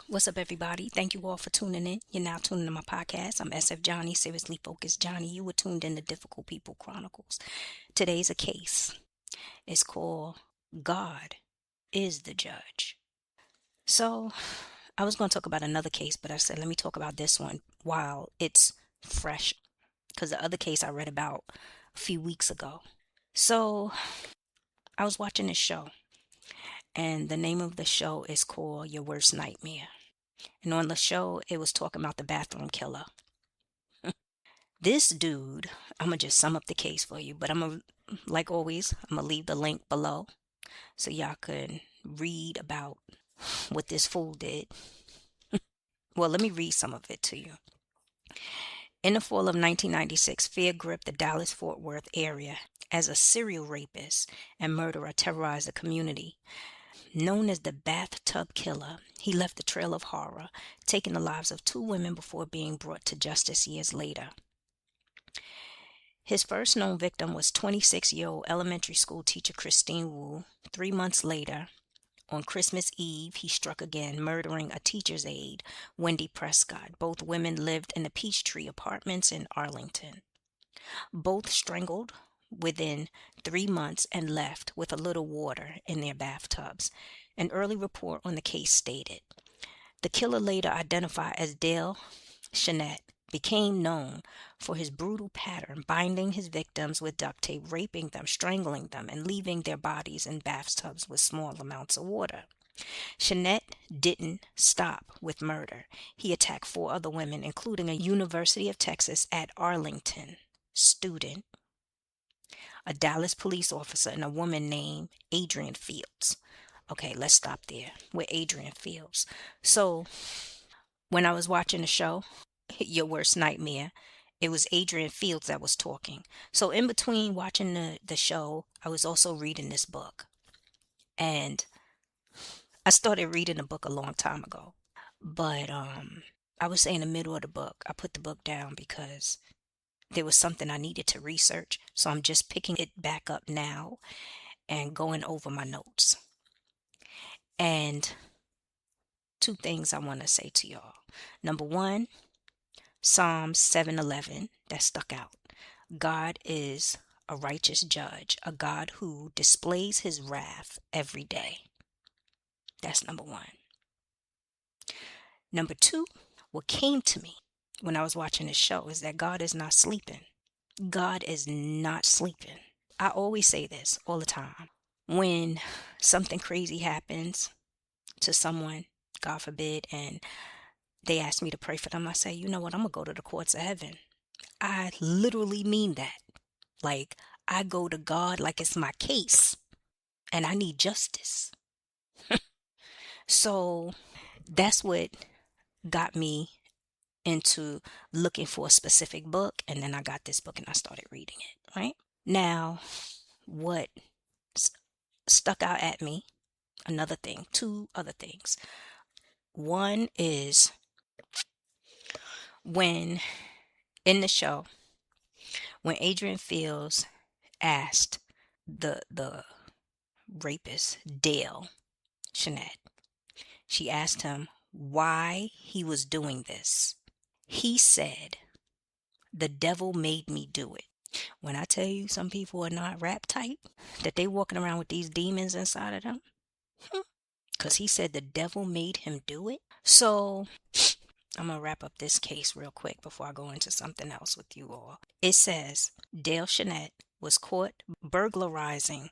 What's up, everybody? Thank you all for tuning in. You're now tuning in my podcast. I'm SF Johnny, Seriously Focused Johnny. You were tuned in to Difficult People Chronicles. Today's a case. It's called God is the Judge. So, I was going to talk about another case, but I said, let me talk about this one while it's fresh. Because the other case I read about a few weeks ago. So, I was watching this show, and the name of the show is called Your Worst Nightmare. And on the show, it was talking about the bathroom killer. This dude, I'm gonna just sum up the case for you, but like always, I'm gonna leave the link below so y'all can read about what this fool did. Well, let me read some of it to you. In the fall of 1996, fear gripped the Dallas-Fort Worth area as a serial rapist and murderer terrorized the community. Known as the bathtub killer, he left a trail of horror, taking the lives of two women before being brought to justice years later. His first known victim was 26-year-old elementary school teacher Christine Wu. 3 months later, on Christmas Eve, he struck again, murdering a teacher's aide, Wendy Prescott. Both women lived in the Peachtree Apartments in Arlington. Both strangled within 3 months and left with a little water in their bathtubs. An early report on the case stated the killer, later identified as Dale Shanette, became known for his brutal pattern, binding his victims with duct tape, raping them, strangling them, and leaving their bodies in bathtubs with small amounts of water. Shanette didn't stop with murder. He attacked 4 other women, including a University of Texas at Arlington student, a Dallas police officer, and a woman named Adrian Fields. Okay, let's stop there with Adrian Fields. So, when I was watching the show, Your Worst Nightmare, it was Adrian Fields that was talking. So in between watching the show, I was also reading this book. And I started reading the book a long time ago. But I would say in the middle of the book, I put the book down because there was something I needed to research. So I'm just picking it back up now and going over my notes. And 2 things I want to say to y'all. Number one, Psalm 7:11 that stuck out. God is a righteous judge, a God who displays his wrath every day. That's number one. Number two, what came to me when I was watching this show is that God is not sleeping. God is not sleeping. I always say this all the time. When something crazy happens to someone, God forbid, and they ask me to pray for them, I say, you know what, I'm going to go to the courts of heaven. I literally mean that. Like, I go to God like it's my case and I need justice. So that's what got me into looking for a specific book. And then I got this book and I started reading it, right? Now, what stuck out at me, another thing, 2 other things. One is when in the show, when Adrian Fields asked the rapist, Dale Shanette, she asked him why he was doing this. He said, the devil made me do it. When I tell you some people are not rap tight, that they walking around with these demons inside of them, because he said the devil made him do it. So I'm going to wrap up this case real quick before I go into something else with you all. It says Dale Shanette was caught burglarizing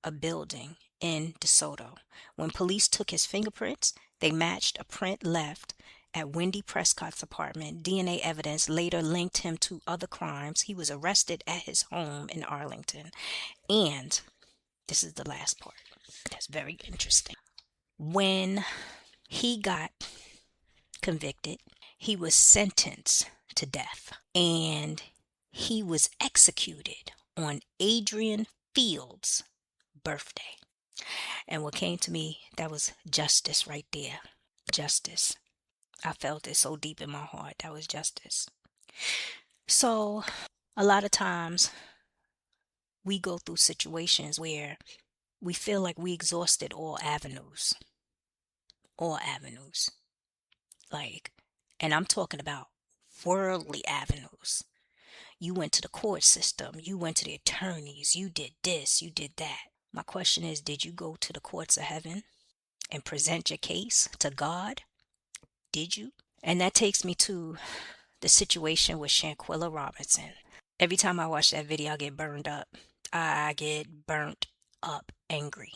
a building in DeSoto. When police took his fingerprints, they matched a print left at Wendy Prescott's apartment. DNA evidence later linked him to other crimes. He was arrested at his home in Arlington. And this is the last part. That's very interesting. When he got convicted, he was sentenced to death. And he was executed on Adrian Fields' birthday. And what came to me, that was justice right there. Justice. I felt it so deep in my heart. That was justice. So, a lot of times we go through situations where we feel like we exhausted all avenues. All avenues. Like, and I'm talking about worldly avenues. You went to the court system, you went to the attorneys, you did this, you did that. My question is, did you go to the courts of heaven and present your case to God? Did you? And that takes me to the situation with Shanquilla Robinson. Every time I watch that video, I get burned up. I get burnt up angry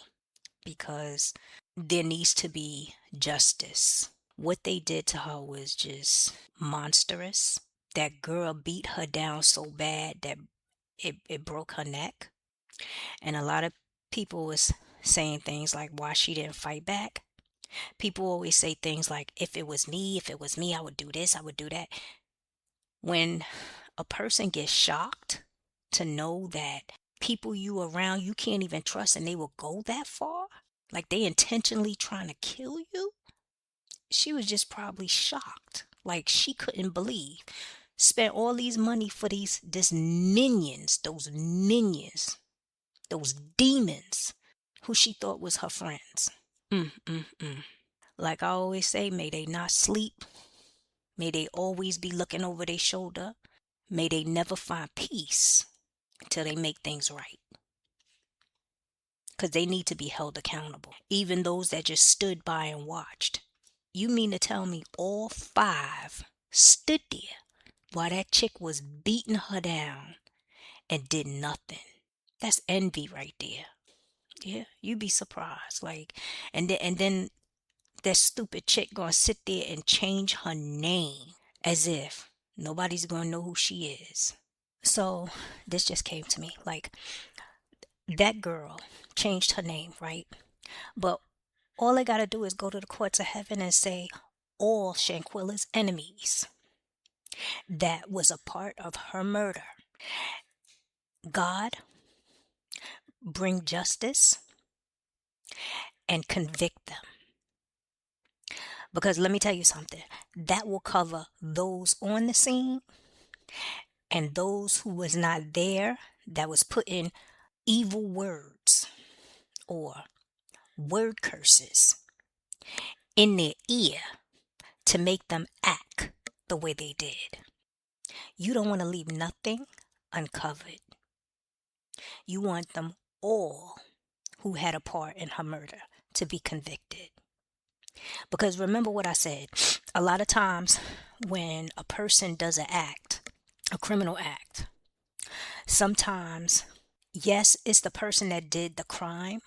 because there needs to be justice. What they did to her was just monstrous. That girl beat her down so bad that it broke her neck. And a lot of people was saying things like why she didn't fight back. People always say things like, if it was me, I would do this, I would do that. When a person gets shocked to know that people you around you can't even trust and they will go that far, like they intentionally trying to kill you, she was just probably shocked. Like she couldn't believe. Spent all these money for this minions, those demons who she thought was her friends. Like I always say, may they not sleep. May they always be looking over their shoulder. May they never find peace until they make things right. Because they need to be held accountable. Even those that just stood by and watched. You mean to tell me all 5 stood there while that chick was beating her down and did nothing? That's envy right there. Yeah, you'd be surprised. Like, and then that stupid chick gonna sit there and change her name as if nobody's gonna know who she is. So this just came to me. Like, that girl changed her name, right? But all they gotta do is go to the courts of heaven and say all Shanquilla's enemies that was a part of her murder. God, bring justice and convict them. Because let me tell you something, that will cover those on the scene and those who was not there, that was putting evil words or word curses in their ear to make them act the way they did. You don't want to leave nothing uncovered. You want them all who had a part in her murder to be convicted. Because remember what I said, a lot of times when a person does an act, a criminal act, sometimes, yes, it's the person that did the crime,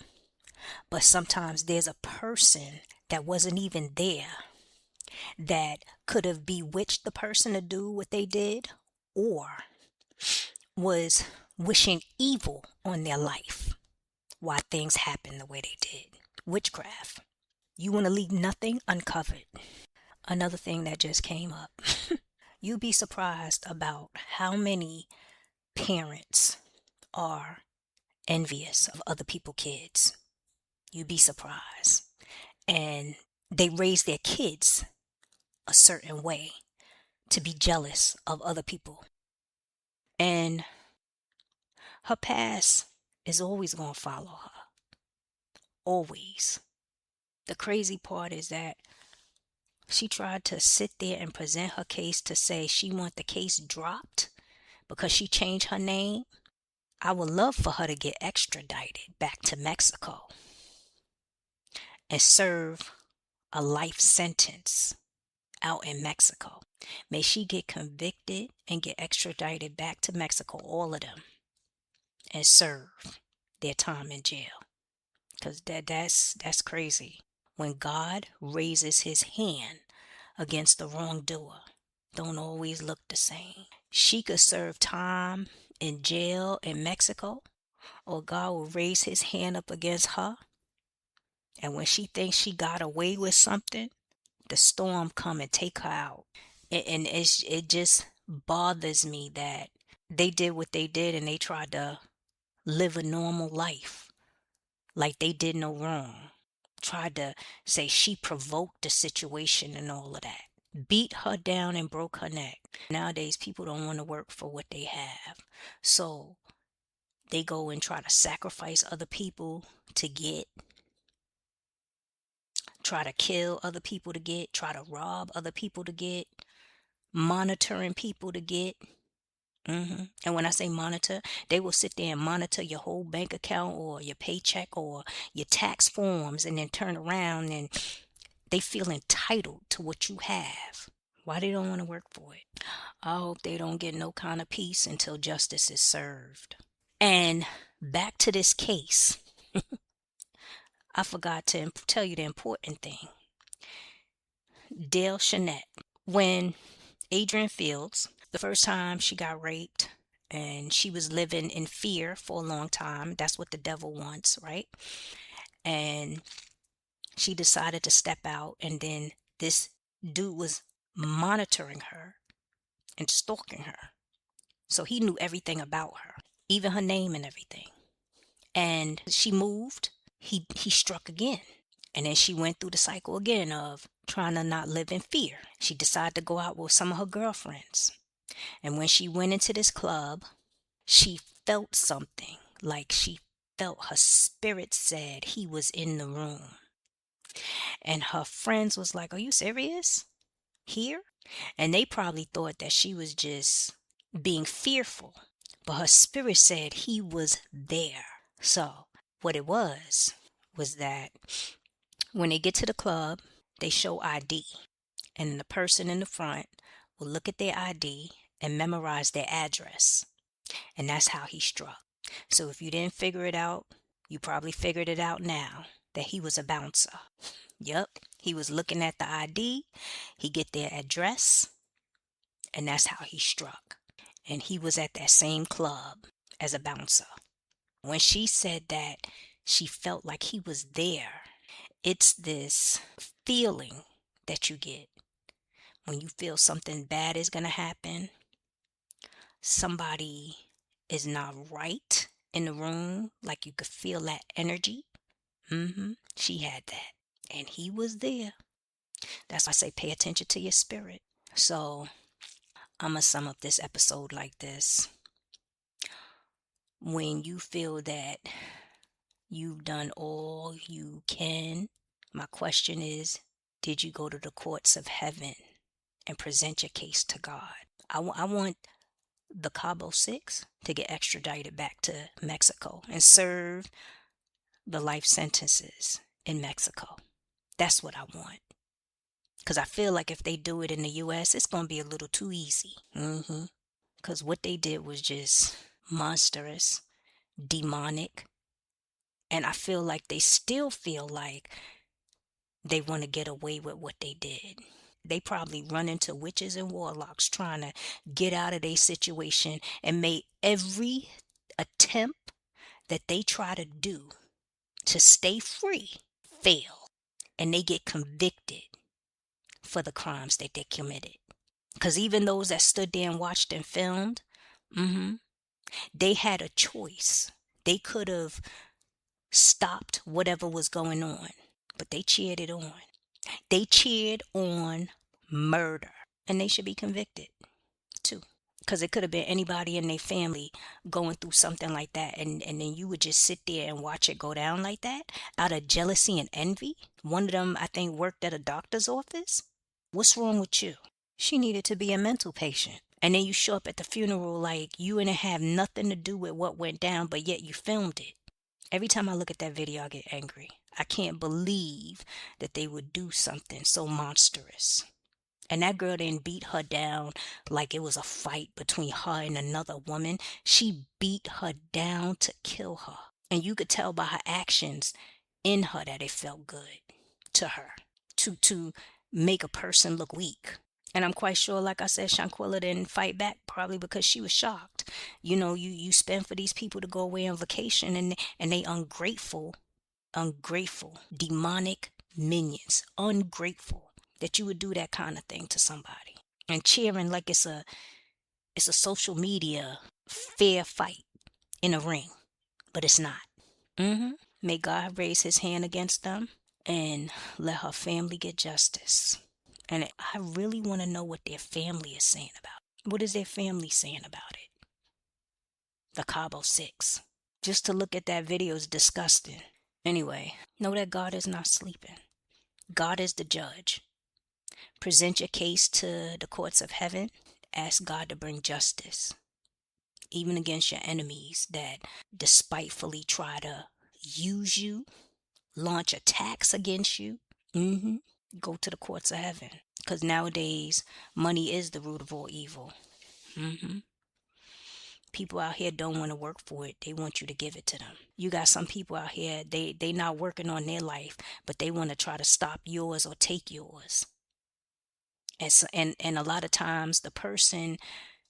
but sometimes there's a person that wasn't even there that could have bewitched the person to do what they did, or was wishing evil on their life why things happened the way they did. Witchcraft. You want to leave nothing uncovered. Another thing that just came up. You'd be surprised about how many parents are envious of other people's kids. You'd be surprised. And they raise their kids a certain way to be jealous of other people. And her past is always going to follow her. Always. The crazy part is that she tried to sit there and present her case to say she want the case dropped because she changed her name. I would love for her to get extradited back to Mexico and serve a life sentence out in Mexico. May she get convicted and get extradited back to Mexico, all of them, and serve their time in jail. Because that's crazy. When God raises his hand against the wrongdoer, don't always look the same. She could serve time in jail in Mexico, or God will raise his hand up against her. And when she thinks she got away with something, the storm come and take her out. And it just bothers me that they did what they did and they tried to live a normal life like they did no wrong. Tried to say she provoked the situation and all of that. Beat her down and broke her neck. Nowadays, people don't want to work for what they have. So they go and try to sacrifice other people to get try to kill other people to get, try to rob other people to get, monitoring people to get. And when I say monitor, they will sit there and monitor your whole bank account or your paycheck or your tax forms, and then turn around and they feel entitled to what you have. Why they don't want to work for it? I hope they don't get no kind of peace until justice is served. And back to this case, I forgot to tell you the important thing. Dale Shanette, when Adrian Fields, the first time she got raped, and she was living in fear for a long time. That's what the devil wants, right? And she decided to step out, and then this dude was monitoring her and stalking her. So he knew everything about her, even her name and everything. And she moved, he struck again. And then she went through the cycle again of trying to not live in fear. She decided to go out with some of her girlfriends. And when she went into this club, she felt something. Like she felt her spirit said he was in the room. And her friends was like, "Are you serious? Here?" And they probably thought that she was just being fearful. But her spirit said he was there. So what it was that when they get to the club, they show ID. And the person in the front will look at their ID and memorize their address. And that's how he struck. So if you didn't figure it out, you probably figured it out now, that he was a bouncer. Yep, he was looking at the ID, he get their address, and that's how he struck. And he was at that same club as a bouncer. When she said that she felt like he was there, it's this feeling that you get when you feel something bad is going to happen. Somebody is not right in the room, like you could feel that energy. She had that, and he was there. That's why I say pay attention to your spirit. So I'm gonna sum up this episode like this. When you feel that you've done all you can, my question is, did you go to the courts of heaven and present your case to God? I want the Cabo Six to get extradited back to Mexico and serve the life sentences in Mexico. That's what I want. Because I feel like if they do it in the U.S., it's going to be a little too easy. Because what they did was just monstrous, demonic. And I feel like they still feel like they want to get away with what they did. They probably run into witches and warlocks trying to get out of their situation and made every attempt that they try to do to stay free fail. And they get convicted for the crimes that they committed. Because even those that stood there and watched and filmed, they had a choice. They could have stopped whatever was going on, but they cheered it on. They cheered on murder, and they should be convicted too. Because it could have been anybody in their family going through something like that, and then you would just sit there and watch it go down like that out of jealousy and envy. One of them, I think, worked at a doctor's office. What's wrong with you? She needed to be a mental patient. And then you show up at the funeral like you didn't have nothing to do with what went down, but yet you filmed it. Every time I look at that video, I get angry. I can't believe that they would do something so monstrous. And that girl didn't beat her down like it was a fight between her and another woman. She beat her down to kill her. And you could tell by her actions in her that it felt good to her to make a person look weak. And I'm quite sure, like I said, Shanquilla didn't fight back, probably because she was shocked. You spend for these people to go away on vacation, and they ungrateful, demonic minions, ungrateful that you would do that kind of thing to somebody. And cheering like it's a social media fair fight in a ring, but it's not. May God raise his hand against them and let her family get justice. And I really want to know what their family is saying about it. What is their family saying about it? The Cabo Six. Just to look at that video is disgusting. Anyway, know that God is not sleeping. God is the judge. Present your case to the courts of heaven. Ask God to bring justice, even against your enemies that despitefully try to use you, launch attacks against you. Go to the courts of heaven. Because nowadays, money is the root of all evil. People out here don't want to work for it. They want you to give it to them. You got some people out here, they not working on their life, but they want to try to stop yours or take yours. And a lot of times the person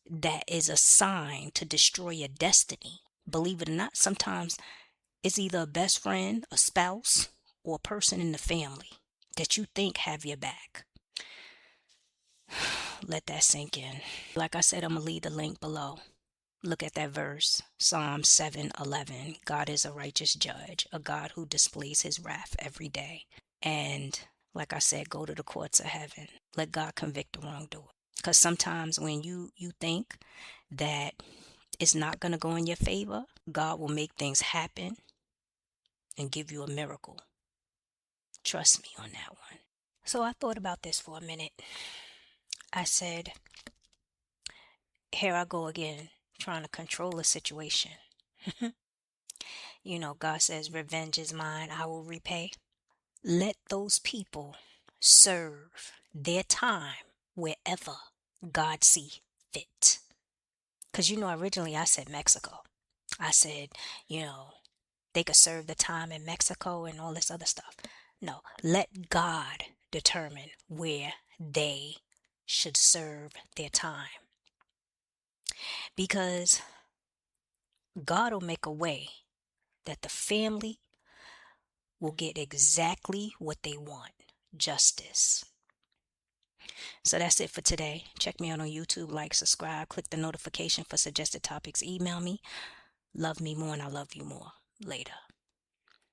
that is assigned to destroy your destiny, believe it or not, sometimes it's either a best friend, a spouse, or a person in the family that you think have your back. Let that sink in. Like I said, I'm going to leave the link below. Look at that verse, Psalm 7:11. God is a righteous judge, a God who displays his wrath every day. And like I said, go to the courts of heaven. Let God convict the wrongdoer. Because sometimes when you think that it's not going to go in your favor, God will make things happen and give you a miracle. Trust me on that one. So I thought about this for a minute. I said, here I go again, trying to control a situation. God says, revenge is mine, I will repay. Let those people serve their time wherever God see fit. Because, originally I said Mexico. I said, they could serve the time in Mexico and all this other stuff. No, let God determine where they should serve their time. Because God will make a way that the family will get exactly what they want, justice. So that's it for today. Check me out on YouTube, like, subscribe, click the notification for suggested topics, email me. Love me more and I love you more. Later.